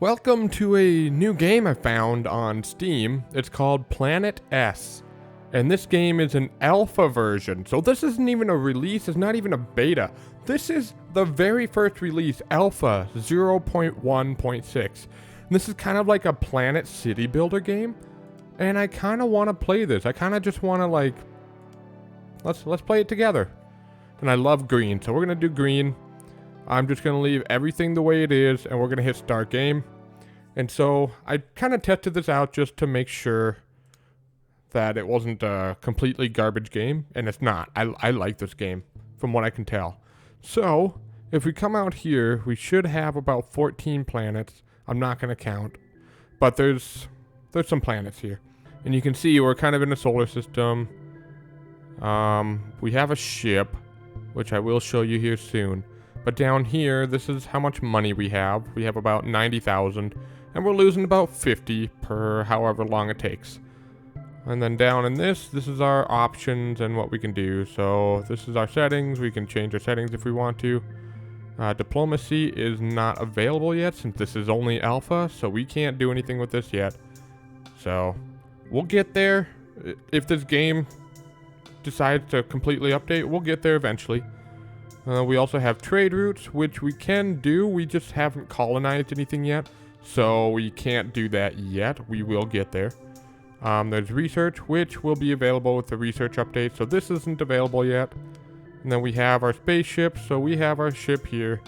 Welcome to a new game I found on Steam. It's called Planet S. And this game is an alpha version. So this isn't even a release, it's not even a beta. This is the very first release, Alpha 0.1.6. And this is kind of like a Planet City Builder game. And I kind of want to play this. I kind of just want to like, let's play it together. And I love green, so we're going to do green. I'm just going to leave everything the way it is, and we're going to hit start game. And so I kind of tested this out just to make sure that it wasn't a completely garbage game, and it's not. I like this game, from what I can tell. So, if we come out here, we should have about 14 planets. I'm not going to count, but there's some planets here. And you can see we're kind of in a solar system. We have a ship, which I will show you here soon. But down here, this is how much money we have. We have about 90,000, and we're losing about 50 per however long it takes. And then down in this is our options and what we can do. So this is our settings. We can change our settings if we want to. Diplomacy is not available yet since this is only alpha, so we can't do anything with this yet. So we'll get there. If this game decides to completely update, we'll get there eventually. We also have trade routes, which we can do. We just haven't colonized anything yet, so we can't do that yet. We will get there. There's research, which will be available with the research update, so this isn't available yet. And then we have our spaceship, so we have our ship here.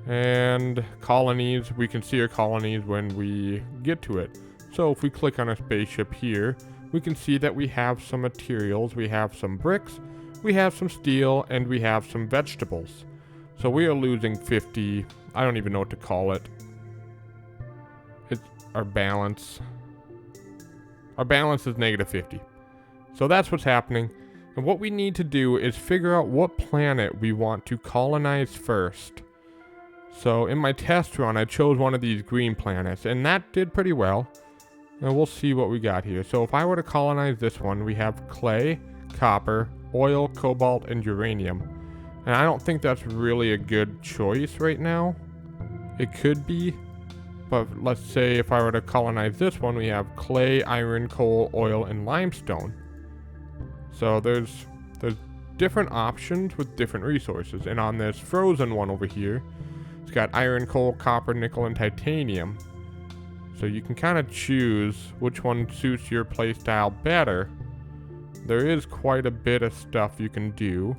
And colonies, we can see our colonies when we get to it. So if we click on our spaceship here, we can see that we have some materials. We have some bricks. We have some steel, and we have some vegetables. So we are losing 50. I don't even know what to call it. It's our balance. Our balance is negative 50. So that's what's happening. And what we need to do is figure out what planet we want to colonize first. So in my test run, I chose one of these green planets, and that did pretty well. And we'll see what we got here. So if I were to colonize this one, we have clay, copper, oil, cobalt, and uranium. And I don't think that's really a good choice right now. It could be, but let's say if I were to colonize this one, we have clay, iron, coal, oil, and limestone. So there's different options with different resources. And on this frozen one over here, it's got iron, coal, copper, nickel, and titanium. So you can kind of choose which one suits your playstyle better. There is quite a bit of stuff you can do.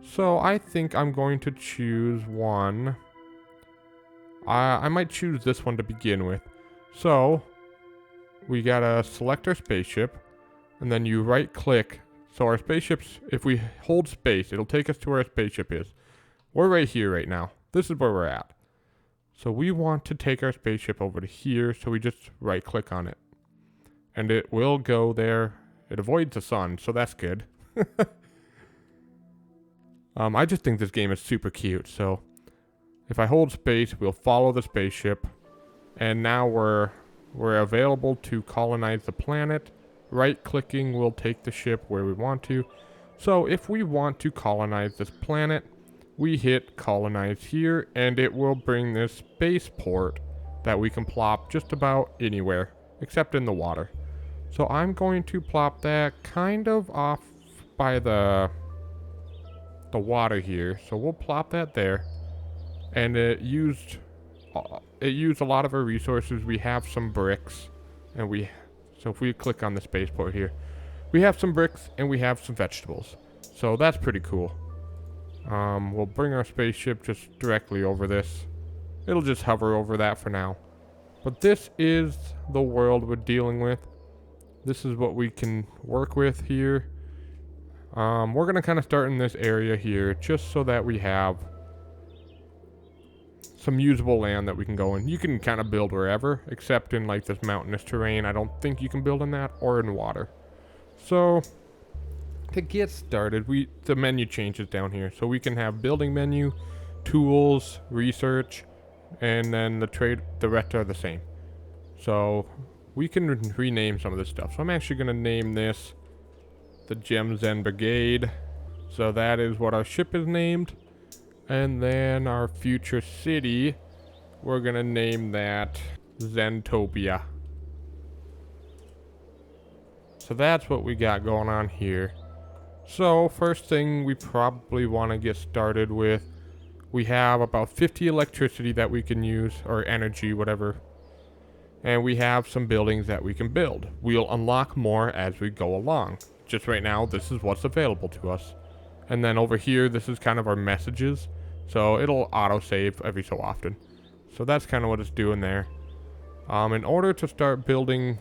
So I think I'm going to choose one. I might choose this one to begin with. So we gotta select our spaceship, and then you right click. So our spaceships, if we hold space, it'll take us to where our spaceship is. We're right here right now. This is where we're at. So we want to take our spaceship over to here, so we just right click on it. And it will go there. It avoids the sun, so that's good. I just think this game is super cute, so if I hold space, we'll follow the spaceship, and now we're available to colonize the planet. Right-clicking will take the ship where we want to. So if we want to colonize this planet, we hit colonize here, and it will bring this spaceport that we can plop just about anywhere, except in the water. So I'm going to plop that kind of off by the water here. So we'll plop that there. And it used a lot of our resources. We have some bricks, and so if we click on the spaceport here, we have some bricks and we have some vegetables. So that's pretty cool. We'll bring our spaceship just directly over this. It'll just hover over that for now. But this is the world we're dealing with. This is what we can work with here. We're going to kind of start in this area here just so that we have some usable land that we can go in. You can kind of build wherever, except in like this mountainous terrain. I don't think you can build in that or in water. So to get started, the menu changes down here. So we can have building menu, tools, research, and then the rest are the same. So we can rename some of this stuff. So I'm actually going to name this the Gemzen Brigade. So that is what our ship is named. And then our future city We're gonna name that Zentopia. So that's what we got going on here. So first thing we probably want to get started with, we have about 50 electricity that we can use, or energy, whatever. And we have some buildings that we can build. We'll unlock more as we go along. Just right now, this is what's available to us. And then over here, this is kind of our messages. So it'll autosave every so often. So that's kind of what it's doing there. In order to start building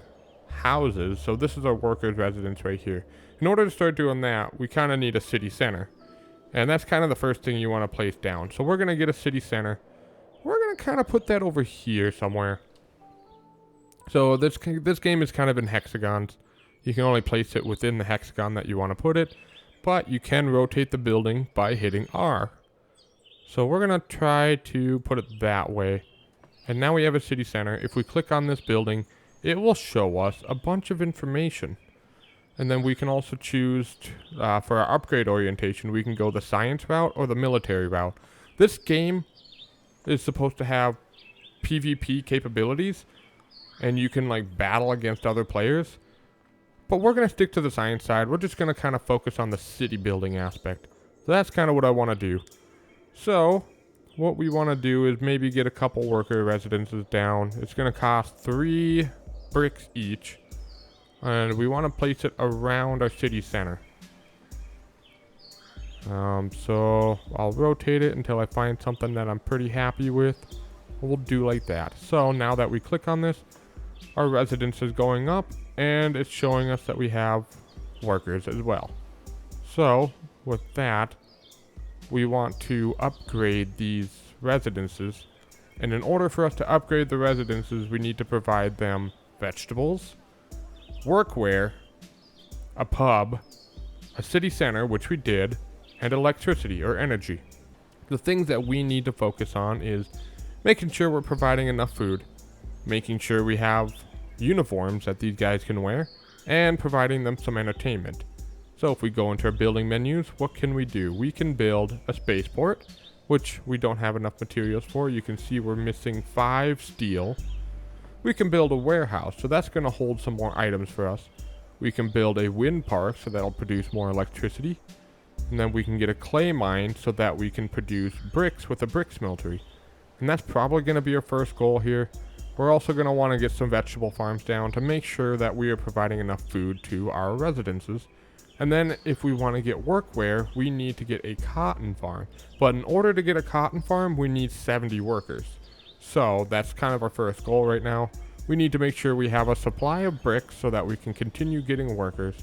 houses, so this is our workers' residence right here. In order to start doing that, we kind of need a city center. And that's kind of the first thing you want to place down. So we're going to get a city center. We're going to kind of put that over here somewhere. So this game is kind of in hexagons. You can only place it within the hexagon that you want to put it. But you can rotate the building by hitting R. So we're going to try to put it that way. And now we have a city center. If we click on this building, it will show us a bunch of information. And then we can also choose, for our upgrade orientation, we can go the science route or the military route. This game is supposed to have PvP capabilities, and you can like battle against other players. But we're going to stick to the science side. We're just going to kind of focus on the city building aspect. So that's kind of what I want to do. So what we want to do is maybe get a couple worker residences down. It's going to cost 3 bricks each. And we want to place it around our city center. So I'll rotate it until I find something that I'm pretty happy with. We'll do like that. So now that we click on this, our residence is going up and it's showing us that we have workers as well. So with that, we want to upgrade these residences. And in order for us to upgrade the residences, we need to provide them vegetables, workwear, a pub, a city center, which we did, and electricity or energy. The things that we need to focus on is making sure we're providing enough food, making sure we have uniforms that these guys can wear, and providing them some entertainment. So if we go into our building menus, what can we do? We can build a spaceport, which we don't have enough materials for. You can see we're missing 5 steel. We can build a warehouse, so that's going to hold some more items for us. We can build a wind park, so that'll produce more electricity. And then we can get a clay mine, so that we can produce bricks with a brick smeltery. And that's probably going to be our first goal here. We're also going to want to get some vegetable farms down to make sure that we are providing enough food to our residences. And then if we want to get workwear, we need to get a cotton farm. But in order to get a cotton farm, we need 70 workers. So that's kind of our first goal right now. We need to make sure we have a supply of bricks so that we can continue getting workers.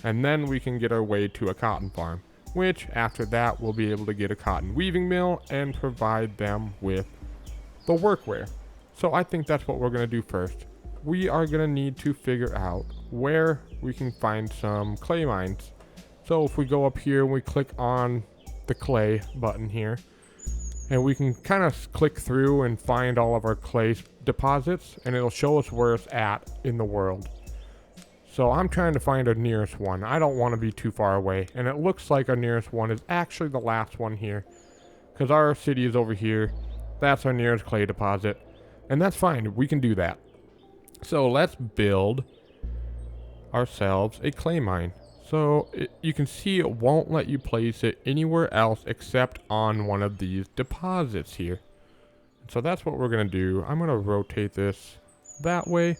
And then we can get our way to a cotton farm, which after that we'll be able to get a cotton weaving mill and provide them with the workwear. So I think that's what we're going to do first. We are going to need to figure out where we can find some clay mines. So if we go up here and we click on the clay button here, and we can kind of click through and find all of our clay deposits, and it'll show us where it's at in the world. So I'm trying to find our nearest one. I don't want to be too far away, and it looks like our nearest one is actually the last one here, because our city is over here. That's our nearest clay deposit, and that's fine. We can do that. So let's build ourselves a clay mine. So you can see it won't let you place it anywhere else except on one of these deposits here. So that's what we're going to do. I'm going to rotate this that way.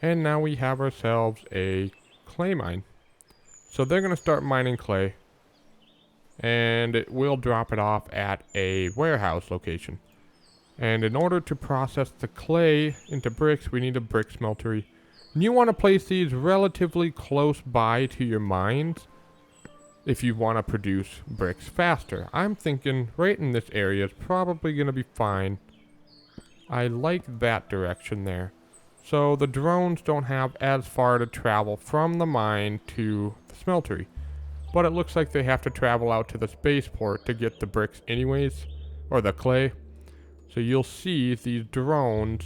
And now we have ourselves a clay mine. So they're going to start mining clay. And it will drop it off at a warehouse location. And in order to process the clay into bricks, we need a brick smeltery. And you want to place these relatively close by to your mines if you want to produce bricks faster. I'm thinking right in this area is probably going to be fine. I like that direction there. So the drones don't have as far to travel from the mine to the smeltery. But it looks like they have to travel out to the spaceport to get the bricks anyways, or the clay. So you'll see these drones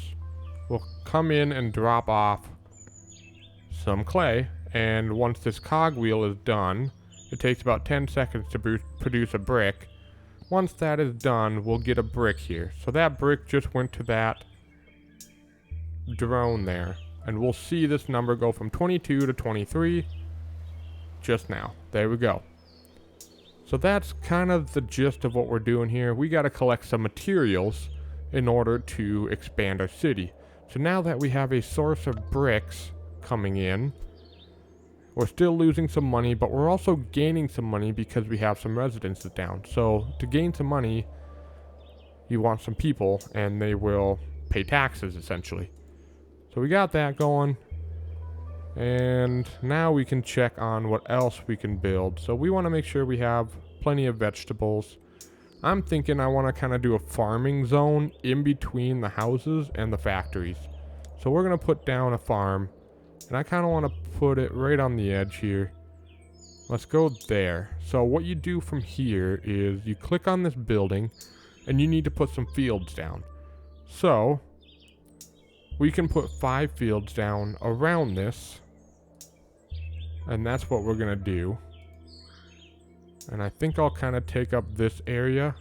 will come in and drop off some clay, and once this cogwheel is done, it takes about 10 seconds to produce a brick, Once that is done, we'll get a brick here. So that brick just went to that drone there. And we'll see this number go from 22 to 23 just now. There we go. So that's kind of the gist of what we're doing here. We got to collect some materials in order to expand our city. So now that we have a source of bricks coming in, we're still losing some money, but we're also gaining some money because we have some residences down. So to gain some money, you want some people, and they will pay taxes essentially. So we got that going. And now we can check on what else we can build. So we want to make sure we have plenty of vegetables. I'm thinking I want to kind of do a farming zone in between the houses and the factories. So we're going to put down a farm. And I kind of want to put it right on the edge here. Let's go there. So what you do from here is you click on this building and you need to put some fields down. So we can put 5 fields down around this. And that's what we're going to do. And I think I'll kind of take up this area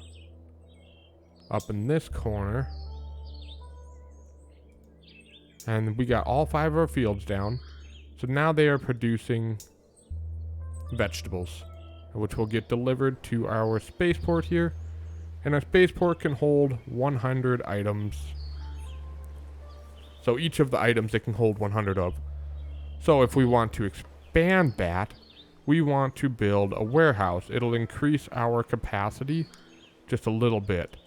up in this corner. And we got all 5 of our fields down. So now they are producing vegetables, which will get delivered to our spaceport here. And our spaceport can hold 100 items. So each of the items it can hold 100 of. So if we want to expand that, we want to build a warehouse. It'll increase our capacity just a little bit.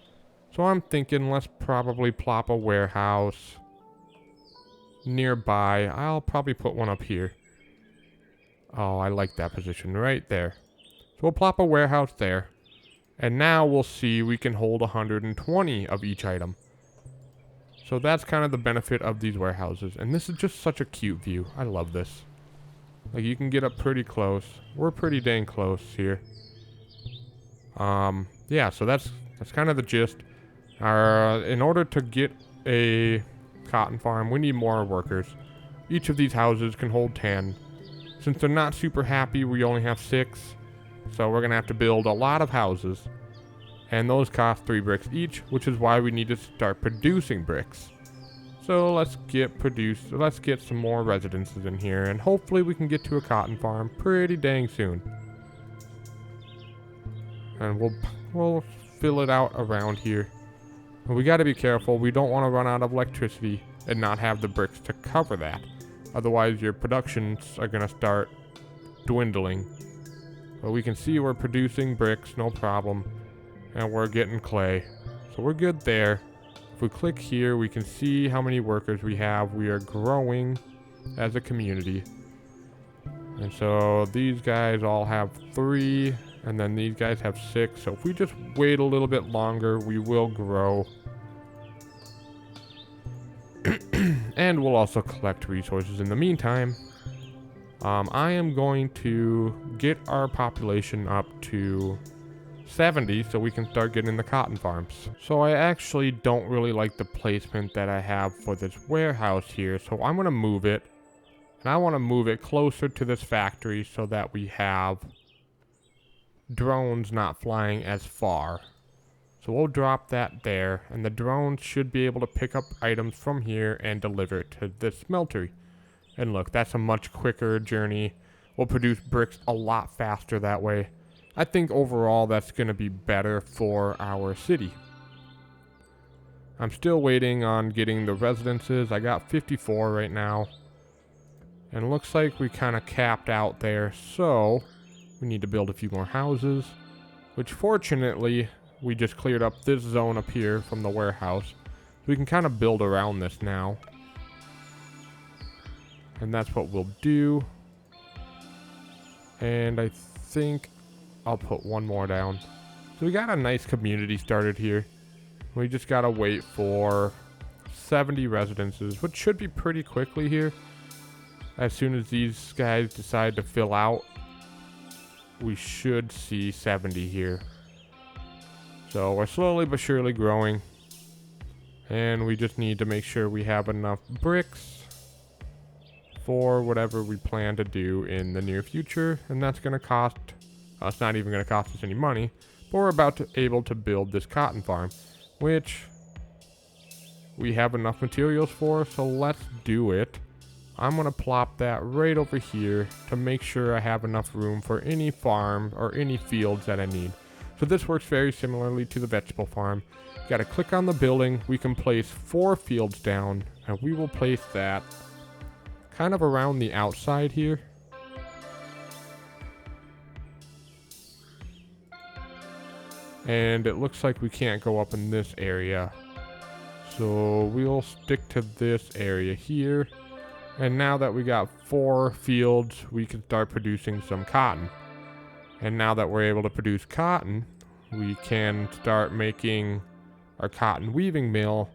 So I'm thinking let's probably plop a warehouse nearby. I'll probably put one up here. Oh, I like that position right there. So we'll plop a warehouse there. And now we'll see we can hold 120 of each item. So that's kind of the benefit of these warehouses. And this is just such a cute view. I love this. Like, you can get up pretty close. We're pretty dang close here. Yeah, so that's kind of the gist. In order to get a cotton farm, we need more workers. Each of these houses can hold 10. Since they're not super happy, we only have 6. So we're gonna have to build a lot of houses. And those cost 3 bricks each, which is why we need to start producing bricks. So let's get some more residences in here, and hopefully we can get to a cotton farm pretty dang soon. And we'll fill it out around here. And we got to be careful. We don't want to run out of electricity and not have the bricks to cover that. Otherwise your productions are going to start dwindling. But we can see we're producing bricks, no problem. And we're getting clay. So we're good there. If we click here, we can see how many workers we have. We are growing as a community. And so these guys all have 3, and then these guys have 6. So if we just wait a little bit longer, we will grow. And we'll also collect resources in the meantime. I am going to get our population up to 70 so we can start getting the cotton farms. So I actually don't really like the placement that I have for this warehouse here, so I'm going to move it. And I want to move it closer to this factory so that we have drones not flying as far. So we'll drop that there, and the drones should be able to pick up items from here and deliver it to this smeltery. And look, that's a much quicker journey. We'll produce bricks a lot faster that way. I think overall that's going to be better for our city. I'm still waiting on getting the residences. I got 54 right now. And it looks like we kind of capped out there. So we need to build a few more houses. Which fortunately, we just cleared up this zone up here from the warehouse. We can kind of build around this now. And that's what we'll do. And I think I'll put one more down. So we got a nice community started here. We just gotta wait for 70 residences, which should be pretty quickly here. As soon as these guys decide to fill out, we should see 70 here. So we're slowly but surely growing. And we just need to make sure we have enough bricks for whatever we plan to do in the near future. And that's going to cost, it's not even going to cost us any money, but But we're about to able to build this cotton farm, which we have enough materials for, so let's do it. I'm gonna plop that right over here to make sure I have enough room for any farm or any fields that I need. So this works very similarly to the vegetable farm. Got to click on the building. We can place 4 fields down, and we will place that kind of around the outside here. And it looks like we can't go up in this area, so we'll stick to this area here. And now that we got 4 fields, we can start producing some cotton. And now that we're able to produce cotton, we can start making our cotton weaving mill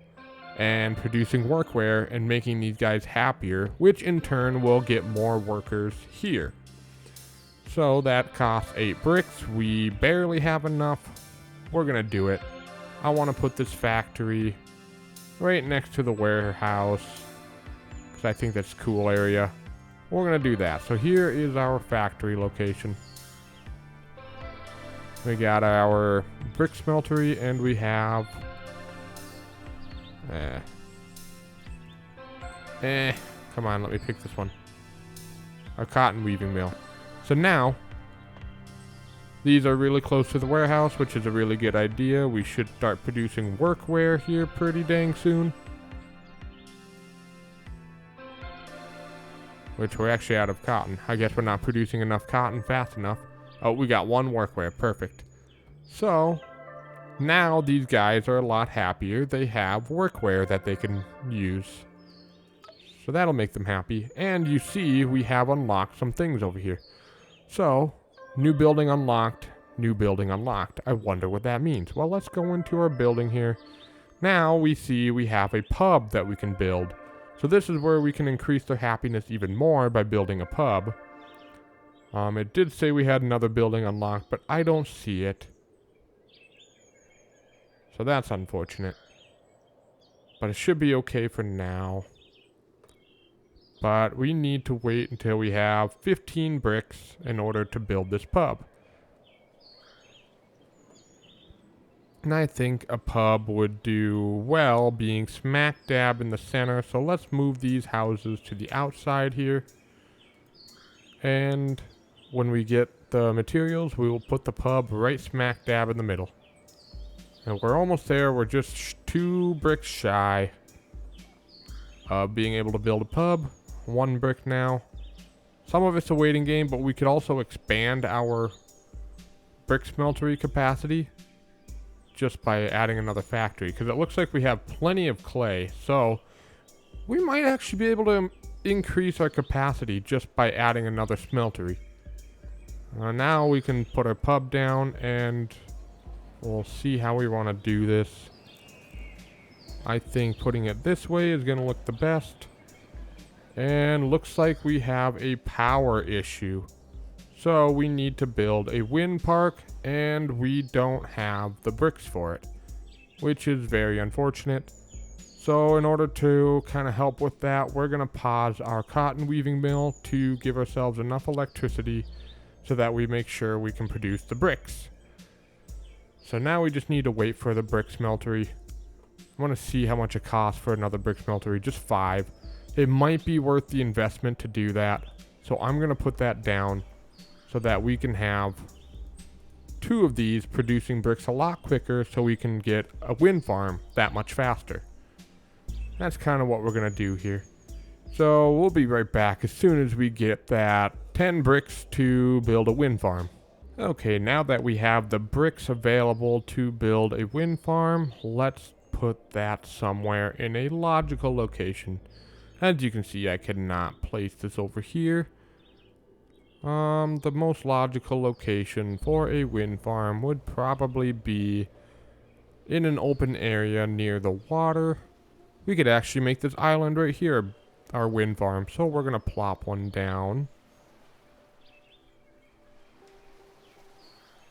and producing workwear and making these guys happier, which in turn will get more workers here. So that costs 8 bricks. We barely have enough. We're gonna do it. I want to put this factory right next to the warehouse because I think that's a cool area. We're gonna do that. So here is our factory location. We got our brick smeltery, and we have come on, let me pick this one. Our cotton weaving mill. So now these are really close to the warehouse, which is a really good idea. We should start producing workwear here pretty dang soon. Which we're actually out of cotton. I guess we're not producing enough cotton fast enough. Oh, we got 1 workwear. Perfect. So now these guys are a lot happier. They have workwear that they can use. So that'll make them happy. And you see we have unlocked some things over here. So new building unlocked. New building unlocked. I wonder what that means. Well, let's go into our building here. Now we see we have a pub that we can build. So this is where we can increase their happiness even more by building a pub. It did say we had another building unlocked, but I don't see it. So that's unfortunate. But it should be okay for now. But we need to wait until we have 15 bricks in order to build this pub. And I think a pub would do well being smack dab in the center. So let's move these houses to the outside here. And when we get the materials, we will put the pub right smack dab in the middle. And we're almost there. We're just 2 bricks shy of being able to build a pub. 1 brick now. Some of it's a waiting game, but we could also expand our brick smeltery capacity just by adding another factory, because it looks like we have plenty of clay. So we might actually be able to increase our capacity just by adding another smeltery. Now we can put our pub down, and we'll see how we want to do this. I think putting it this way is going to look the best. And looks like we have a power issue. So we need to build a wind park, and we don't have the bricks for it, which is very unfortunate. So in order to kind of help with that, we're going to pause our cotton weaving mill to give ourselves enough electricity so that we make sure we can produce the bricks. So now we just need to wait for the brick smeltery. I want to see how much it costs for another brick smeltery, just 5. It might be worth the investment to do that. So I'm going to put that down so that we can have 2 of these producing bricks a lot quicker, so we can get a wind farm that much faster. That's kind of what we're going to do here. So we'll be right back as soon as we get that 10 bricks to build a wind farm. Okay, now that we have the bricks available to build a wind farm, let's put that somewhere in a logical location. As you can see, I cannot place this over here. The most logical location for a wind farm would probably be in an open area near the water. We could actually make this island right here our wind farm. So we're going to plop one down.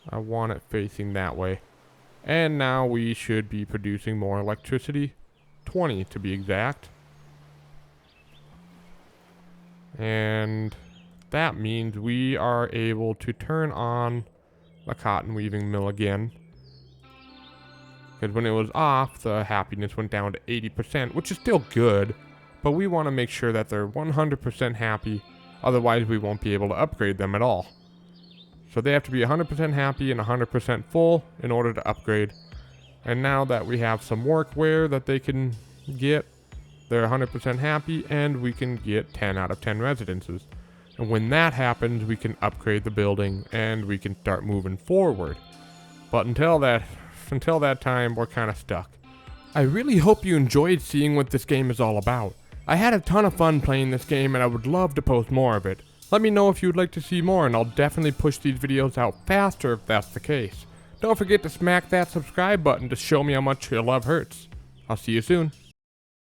I want it facing that way. And now we should be producing more electricity. 20 to be exact. And that means we are able to turn on a cotton weaving mill again. Because when it was off, the happiness went down to 80%, which is still good. But we want to make sure that they're 100% happy. Otherwise, we won't be able to upgrade them at all. So they have to be 100% happy and 100% full in order to upgrade. And now that we have some workwear that they can get, they're 100% happy and we can get 10 out of 10 residences. And when that happens, we can upgrade the building and we can start moving forward. But until that time, we're kind of stuck. I really hope you enjoyed seeing what this game is all about. I had a ton of fun playing this game and I would love to post more of it. Let me know if you'd like to see more and I'll definitely push these videos out faster if that's the case. Don't forget to smack that subscribe button to show me how much your love hurts. I'll see you soon.